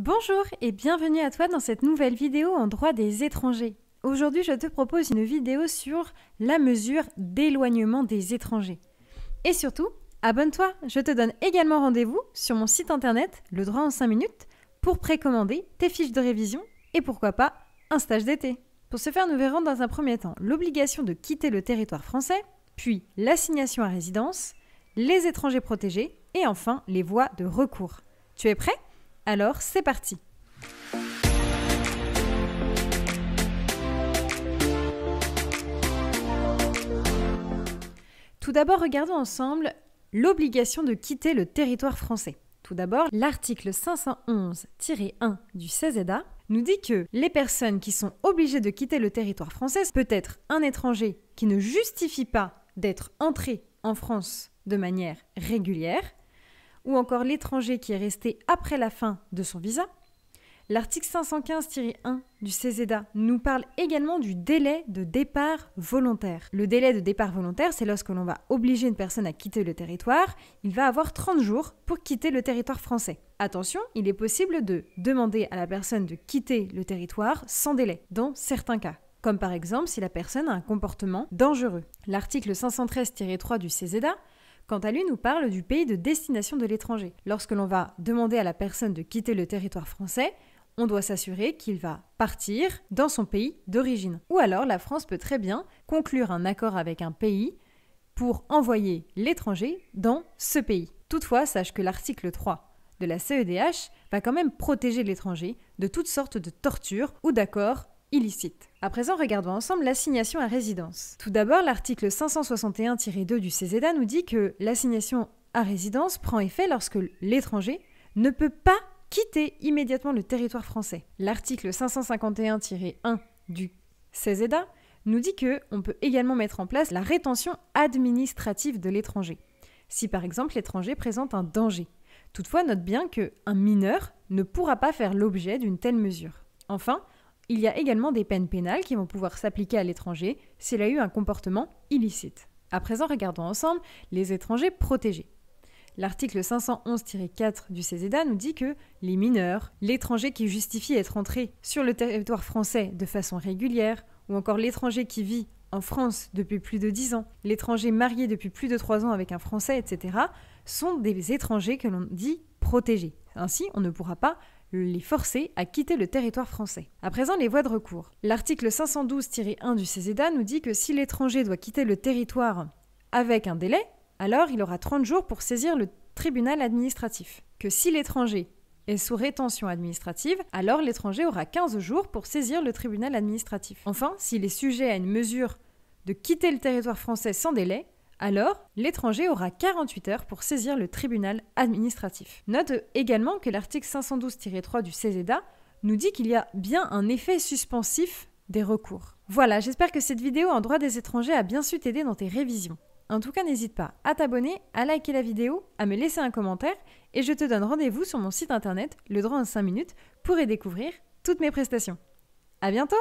Bonjour et bienvenue à toi dans cette nouvelle vidéo en droit des étrangers. Aujourd'hui, je te propose une vidéo sur la mesure d'éloignement des étrangers. Et surtout, abonne-toi, je te donne également rendez-vous sur mon site internet, Le droit en 5 minutes, pour précommander tes fiches de révision et pourquoi pas un stage d'été. Pour ce faire, nous verrons dans un premier temps l'obligation de quitter le territoire français, puis l'assignation à résidence, les étrangers protégés et enfin les voies de recours. Tu es prêt ? Alors, c'est parti! Tout d'abord, regardons ensemble l'obligation de quitter le territoire français. Tout d'abord, l'article 511-1 du CESEDA nous dit que les personnes qui sont obligées de quitter le territoire français peut être un étranger qui ne justifie pas d'être entré en France de manière régulière, ou encore l'étranger qui est resté après la fin de son visa. L'article 515-1 du CESEDA nous parle également du délai de départ volontaire. Le délai de départ volontaire, c'est lorsque l'on va obliger une personne à quitter le territoire. Il va avoir 30 jours pour quitter le territoire français. Attention, il est possible de demander à la personne de quitter le territoire sans délai, dans certains cas. Comme par exemple si la personne a un comportement dangereux. L'article 513-3 du CESEDA quant à lui, nous parle du pays de destination de l'étranger. Lorsque l'on va demander à la personne de quitter le territoire français, on doit s'assurer qu'il va partir dans son pays d'origine. Ou alors, la France peut très bien conclure un accord avec un pays pour envoyer l'étranger dans ce pays. Toutefois, sache que l'article 3 de la CEDH va quand même protéger l'étranger de toutes sortes de tortures ou d'accords illicite. À présent, regardons ensemble l'assignation à résidence. Tout d'abord, l'article 561-2 du CESEDA nous dit que l'assignation à résidence prend effet lorsque l'étranger ne peut pas quitter immédiatement le territoire français. L'article 551-1 du CESEDA nous dit qu'on peut également mettre en place la rétention administrative de l'étranger, si par exemple l'étranger présente un danger. Toutefois, note bien qu'un mineur ne pourra pas faire l'objet d'une telle mesure. Enfin, il y a également des peines pénales qui vont pouvoir s'appliquer à l'étranger s'il a eu un comportement illicite. À présent, regardons ensemble les étrangers protégés. L'article 511-4 du CESEDA nous dit que les mineurs, l'étranger qui justifie être entré sur le territoire français de façon régulière, ou encore l'étranger qui vit en France depuis plus de 10 ans, l'étranger marié depuis plus de 3 ans avec un Français, etc., sont des étrangers que l'on dit protégés. Ainsi, on ne pourra pas les forcer à quitter le territoire français. À présent, les voies de recours. L'article 512-1 du CESEDA nous dit que si l'étranger doit quitter le territoire avec un délai, alors il aura 30 jours pour saisir le tribunal administratif. Que si l'étranger est sous rétention administrative, alors l'étranger aura 15 jours pour saisir le tribunal administratif. Enfin, s'il est sujet à une mesure de quitter le territoire français sans délai, alors l'étranger aura 48 heures pour saisir le tribunal administratif. Note également que l'article 512-3 du CESEDA nous dit qu'il y a bien un effet suspensif des recours. Voilà, j'espère que cette vidéo en droit des étrangers a bien su t'aider dans tes révisions. En tout cas, n'hésite pas à t'abonner, à liker la vidéo, à me laisser un commentaire et je te donne rendez-vous sur mon site internet, Le droit en 5 minutes, pour y découvrir toutes mes prestations. À bientôt!